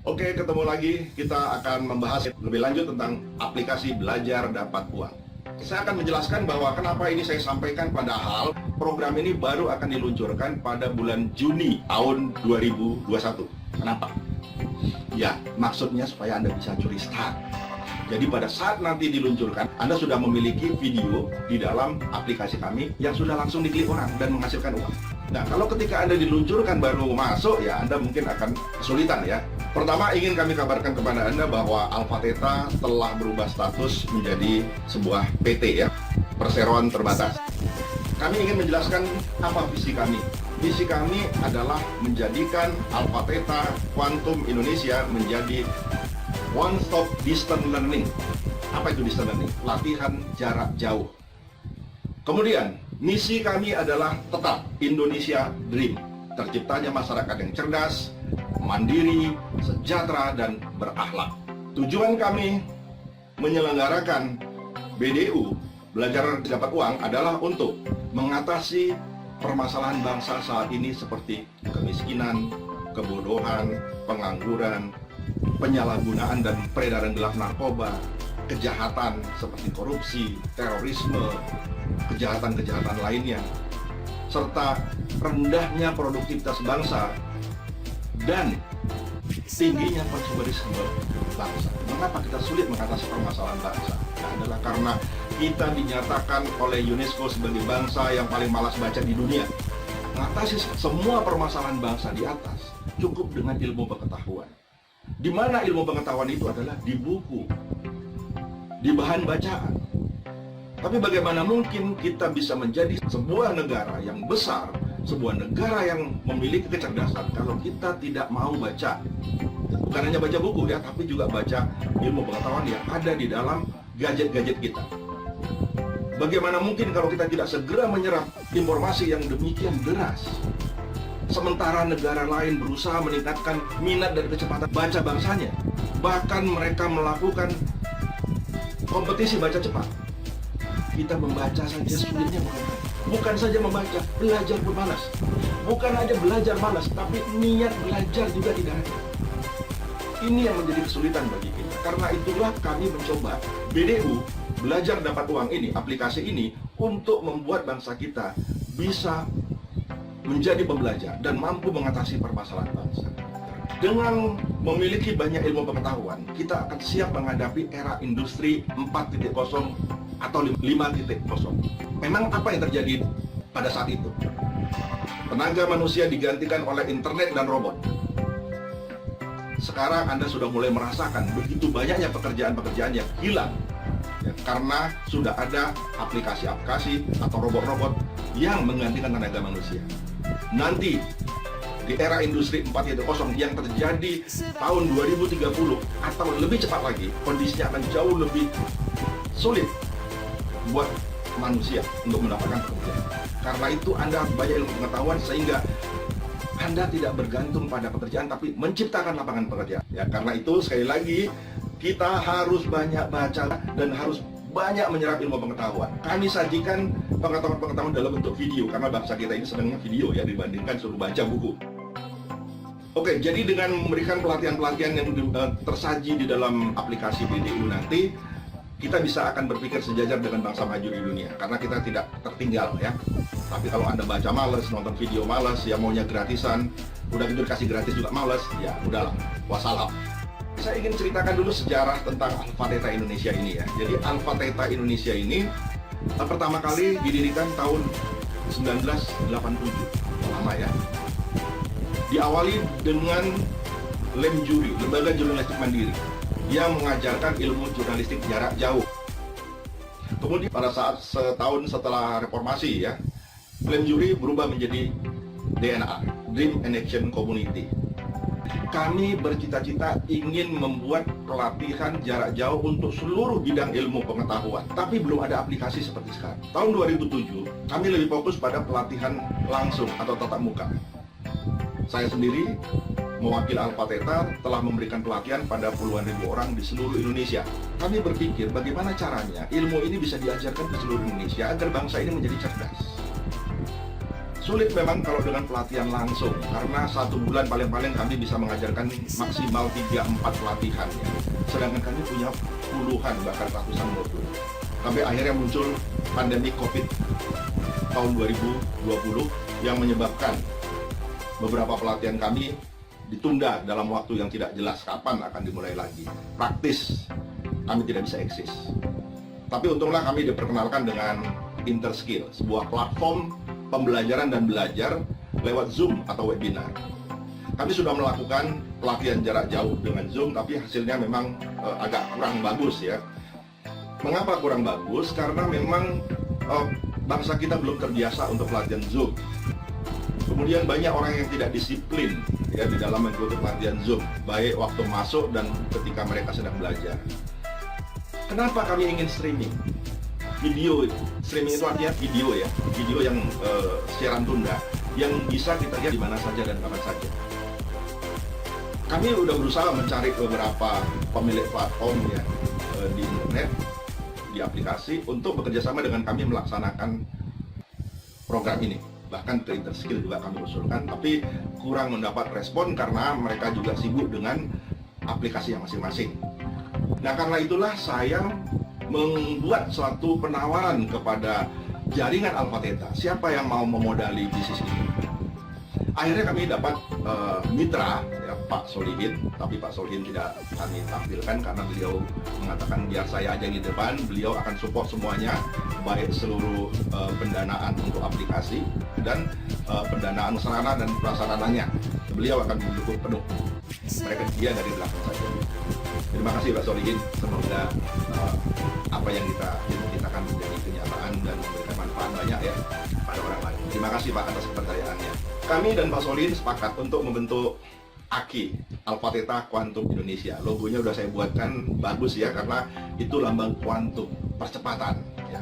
Oke, ketemu lagi. Kita akan membahas lebih lanjut tentang aplikasi belajar dapat uang. Saya akan menjelaskan bahwa kenapa ini saya sampaikan, padahal program ini baru akan diluncurkan pada bulan Juni tahun 2021. Kenapa? Ya, maksudnya supaya Anda bisa curi start. Jadi pada saat nanti diluncurkan, Anda sudah memiliki video di dalam aplikasi kami yang sudah langsung diklik orang dan menghasilkan uang. Nah, kalau ketika Anda diluncurkan baru masuk, ya Anda mungkin akan kesulitan ya. Pertama, ingin kami kabarkan kepada Anda bahwa Alpha Theta telah berubah status menjadi sebuah PT ya, perseroan terbatas. Kami ingin menjelaskan apa visi kami. Visi kami adalah menjadikan Alpha Theta Quantum Indonesia menjadi one stop distance learning. Apa itu distance learning? Latihan jarak jauh. Kemudian, misi kami adalah tetap Indonesia Dream. Terciptanya masyarakat yang cerdas, mandiri, sejahtera, dan berakhlak. Tujuan kami menyelenggarakan BDU, Belajar Dapat Uang, adalah untuk mengatasi permasalahan bangsa saat ini seperti kemiskinan, kebodohan, pengangguran, penyalahgunaan dan peredaran gelap narkoba, kejahatan seperti korupsi, terorisme, kejahatan-kejahatan lainnya, serta rendahnya produktivitas bangsa dan tingginya konsumerisme bangsa. Mengapa kita sulit mengatasi permasalahan bangsa? Nah, adalah karena kita dinyatakan oleh UNESCO sebagai bangsa yang paling malas baca di dunia. Mengatasi semua permasalahan bangsa di atas cukup dengan ilmu pengetahuan. Di mana ilmu pengetahuan itu adalah di buku, di bahan bacaan. Tapi bagaimana mungkin kita bisa menjadi sebuah negara yang besar, sebuah negara yang memiliki kecerdasan kalau kita tidak mau baca? Bukan hanya baca buku ya, tapi juga baca ilmu pengetahuan yang ada di dalam gadget-gadget kita. Bagaimana mungkin kalau kita tidak segera menyerap informasi yang demikian deras? Sementara negara lain berusaha meningkatkan minat dan kecepatan baca bangsanya. Bahkan mereka melakukan kompetisi baca cepat. Kita membaca saja sulitnya, bukan saja membaca, belajar pun malas. Bukan aja belajar malas, tapi niat belajar juga tidak ada. Ini yang menjadi kesulitan bagi kita. Karena itulah kami mencoba BDU, Belajar Dapat Uang ini, aplikasi ini, untuk membuat bangsa kita bisa menjadi pembelajar dan mampu mengatasi permasalahan bangsa. Dengan memiliki banyak ilmu pengetahuan, kita akan siap menghadapi era industri 4.0 atau 5.0. Memang apa yang terjadi pada saat itu? Tenaga manusia digantikan oleh internet dan robot. Sekarang Anda sudah mulai merasakan begitu banyaknya pekerjaan-pekerjaan yang hilang ya, karena sudah ada aplikasi-aplikasi atau robot-robot yang menggantikan tenaga manusia. Nanti di era industri 4.0 yang terjadi tahun 2030 atau lebih cepat lagi, kondisinya akan jauh lebih sulit buat manusia untuk mendapatkan pekerjaan. Karena itu Anda banyak ilmu pengetahuan sehingga Anda tidak bergantung pada pekerjaan tapi menciptakan lapangan pekerjaan. Ya, karena itu sekali lagi kita harus banyak baca dan harus banyak menyerap ilmu pengetahuan. Kami sajikan pengetahuan-pengetahuan dalam bentuk video karena bangsa kita ini senangnya video ya dibandingkan suruh baca buku. Oke, jadi dengan memberikan pelatihan-pelatihan yang tersaji di dalam aplikasi BDU nanti, kita bisa akan berpikir sejajar dengan bangsa maju di dunia karena kita tidak tertinggal ya. Tapi kalau Anda baca males, nonton video males, ya maunya gratisan, udah gitu dikasih gratis juga males, ya udahlah, wassalam. Saya ingin ceritakan dulu sejarah tentang Alpha Theta Indonesia ini ya. Jadi Alpha Theta Indonesia ini pertama kali didirikan tahun 1987, lama ya. Diawali dengan Lem Juri, Lembaga Jurnalistik Mandiri, yang mengajarkan ilmu jurnalistik jarak jauh. Kemudian pada saat setahun setelah reformasi ya, Lem Juri berubah menjadi DNA, Dream and Action Community. Kami bercita-cita ingin membuat pelatihan jarak jauh untuk seluruh bidang ilmu pengetahuan, tapi belum ada aplikasi seperti sekarang. Tahun 2007, kami lebih fokus pada pelatihan langsung atau tatap muka. Saya sendiri mewakili Alpha Theta telah memberikan pelatihan pada puluhan ribu orang di seluruh Indonesia. Kami berpikir bagaimana caranya ilmu ini bisa diajarkan ke seluruh Indonesia agar bangsa ini menjadi cerdas. Sulit memang kalau dengan pelatihan langsung, karena 1 bulan paling-paling kami bisa mengajarkan maksimal 3-4 pelatihan ya. Sedangkan kami punya puluhan bahkan ratusan modul. Sampai akhirnya muncul pandemi COVID tahun 2020 yang menyebabkan beberapa pelatihan kami ditunda dalam waktu yang tidak jelas kapan akan dimulai lagi. Praktis kami tidak bisa eksis. Tapi untunglah kami diperkenalkan dengan Interskill, sebuah platform pembelajaran dan belajar lewat Zoom atau webinar. Kami sudah melakukan pelatihan jarak jauh dengan Zoom, tapi hasilnya memang agak kurang bagus ya. Mengapa kurang bagus? Karena memang bangsa kita belum terbiasa untuk pelatihan Zoom. Kemudian banyak orang yang tidak disiplin ya di dalam mengikuti pelatihan Zoom, baik waktu masuk dan ketika mereka sedang belajar. Kenapa kami ingin streaming? Video, streaming itu artinya video ya, video yang siaran tunda, yang bisa kita lihat di mana saja dan kapan saja. Kami sudah berusaha mencari beberapa pemilik platform ya di internet, di aplikasi untuk bekerjasama dengan kami melaksanakan program ini. Bahkan ke Interskill juga kami usulkan, tapi kurang mendapat respon karena mereka juga sibuk dengan aplikasi yang masing-masing. Nah, karena itulah saya membuat suatu penawaran kepada jaringan Alpha Theta, siapa yang mau memodali bisnis ini. Akhirnya kami dapat mitra ya, Pak Solihin, tapi Pak Solihin tidak kami tampilkan karena beliau mengatakan biar saya aja di depan, beliau akan support semuanya, baik seluruh pendanaan untuk aplikasi dan pendanaan sarana dan prasarananya. Beliau akan mendukung penuh. Mereka dia dari belakang saja. Terima kasih Pak Solihin, semoga apa yang kita akan menjadi kenyataan dan memberikan manfaat banyak ya pada orang lain. Terima kasih Pak atas kepercayaannya. Kami dan Pak Solihin sepakat untuk membentuk AQI, Alpha Theta Quantum Indonesia. Logonya udah saya buatkan bagus ya, karena itu lambang kuantum, percepatan ya.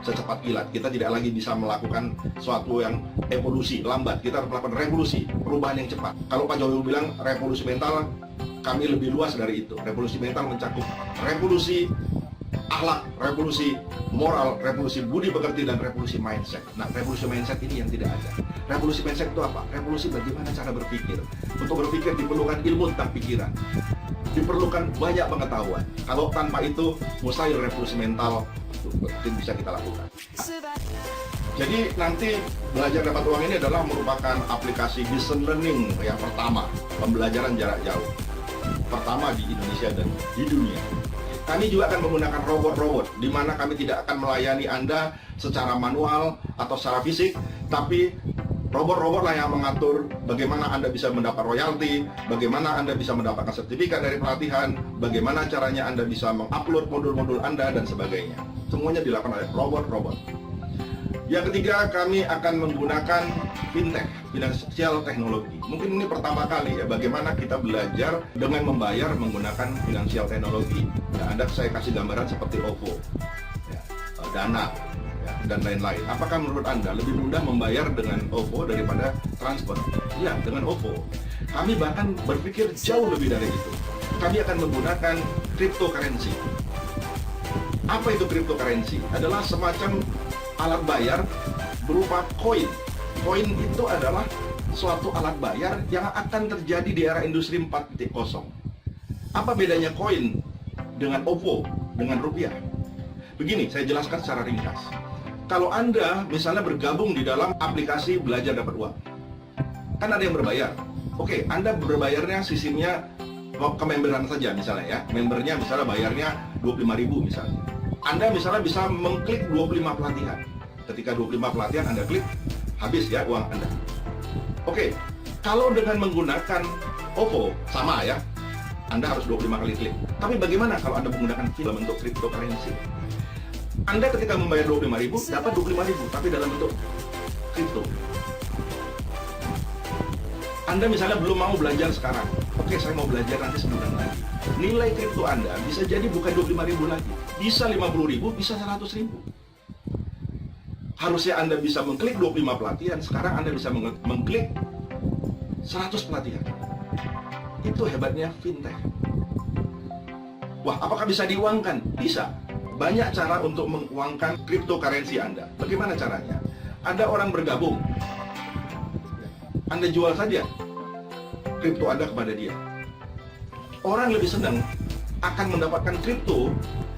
Secepat kilat, kita tidak lagi bisa melakukan suatu yang evolusi, lambat. Kita harus melakukan revolusi, perubahan yang cepat. Kalau Pak Jokowi bilang revolusi mental, kami lebih luas dari itu. Revolusi mental mencakup revolusi akhlak, revolusi moral, revolusi budi pekerti, dan revolusi mindset. Nah, revolusi mindset ini yang tidak ada. Revolusi mindset itu apa? Revolusi bagaimana cara berpikir. Untuk berpikir diperlukan ilmu tentang pikiran, diperlukan banyak pengetahuan. Kalau tanpa itu, mustahil revolusi mental itu bisa kita lakukan. Jadi nanti belajar dapat uang ini adalah merupakan aplikasi distance learning yang pertama, pembelajaran jarak jauh pertama di Indonesia dan di dunia. Kami juga akan menggunakan robot-robot, di mana kami tidak akan melayani Anda secara manual atau secara fisik, tapi robot-robot lah yang mengatur bagaimana Anda bisa mendapat royalti, bagaimana Anda bisa mendapatkan sertifikat dari pelatihan, bagaimana caranya Anda bisa mengupload modul-modul Anda, dan sebagainya. Semuanya dilakukan oleh robot-robot. Yang ketiga, kami akan menggunakan fintech, finansial teknologi. Mungkin ini pertama kali ya, bagaimana kita belajar dengan membayar menggunakan finansial teknologi. Ya, saya kasih gambaran seperti OVO, ya, Dana, ya, dan lain-lain. Apakah menurut Anda lebih mudah membayar dengan OVO daripada transfer? Ya, dengan OVO. Kami bahkan berpikir jauh lebih dari itu. Kami akan menggunakan cryptocurrency. Apa itu cryptocurrency? Adalah semacam alat bayar berupa koin. Koin itu adalah suatu alat bayar yang akan terjadi di era industri 4.0. Apa bedanya koin dengan OVO, dengan rupiah? Begini, saya jelaskan secara ringkas. Kalau Anda misalnya bergabung di dalam aplikasi belajar dapat uang, kan ada yang berbayar. Oke, Anda berbayarnya sistemnya kememberan saja misalnya ya. Membernya misalnya bayarnya 25.000 misalnya. Anda misalnya bisa mengklik 25 pelatihan. Ketika 25 pelatihan Anda klik, habis ya uang Anda. Oke, kalau dengan menggunakan OVO, sama ya, Anda harus 25 kali klik. Tapi bagaimana kalau Anda menggunakan dalam bentuk cryptocurrency? Anda ketika membayar 25.000, dapat 25.000, tapi dalam bentuk kripto. Anda misalnya belum mau belajar sekarang. Oke, saya mau belajar nanti sebulan lagi. Nilai kripto Anda bisa jadi bukan 25.000 lagi. Bisa 50.000, bisa 100.000. Harusnya Anda bisa mengklik 25 pelatihan, sekarang Anda bisa mengklik 100 pelatihan. Itu hebatnya fintech. Wah, apakah bisa diuangkan? Bisa. Banyak cara untuk menguangkan cryptocurrency Anda. Bagaimana caranya? Ada orang bergabung Anda jual saja kripto Anda kepada dia. Orang lebih senang akan mendapatkan kripto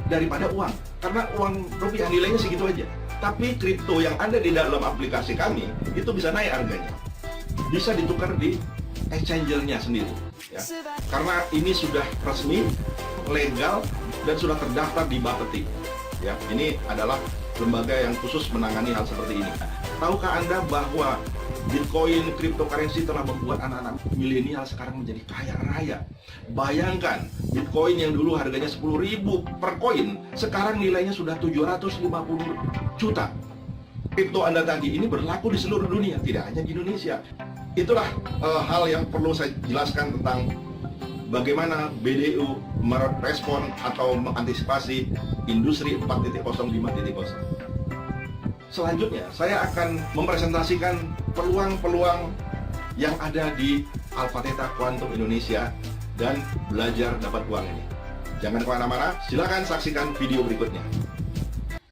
daripada uang, karena uang rupiah nilainya segitu aja. Tapi kripto yang ada di dalam aplikasi kami itu bisa naik harganya, bisa ditukar di exchanger-nya sendiri, ya. Karena ini sudah resmi, legal, dan sudah terdaftar di Bapeti. Ya, ini adalah lembaga yang khusus menangani hal seperti ini. Tahukah Anda bahwa Bitcoin, cryptocurrency telah membuat anak-anak milenial sekarang menjadi kaya raya? Bayangkan, Bitcoin yang dulu harganya 10.000 per koin, sekarang nilainya sudah 750 juta. Kripto Anda tadi ini berlaku di seluruh dunia, tidak hanya di Indonesia. Itulah hal yang perlu saya jelaskan tentang bagaimana BDU merespon atau mengantisipasi industri 4.0 5.0. Selanjutnya, saya akan mempresentasikan peluang-peluang yang ada di Alpha Theta Quantum Indonesia dan belajar dapat uang ini. Jangan kemana-mana, silakan saksikan video berikutnya.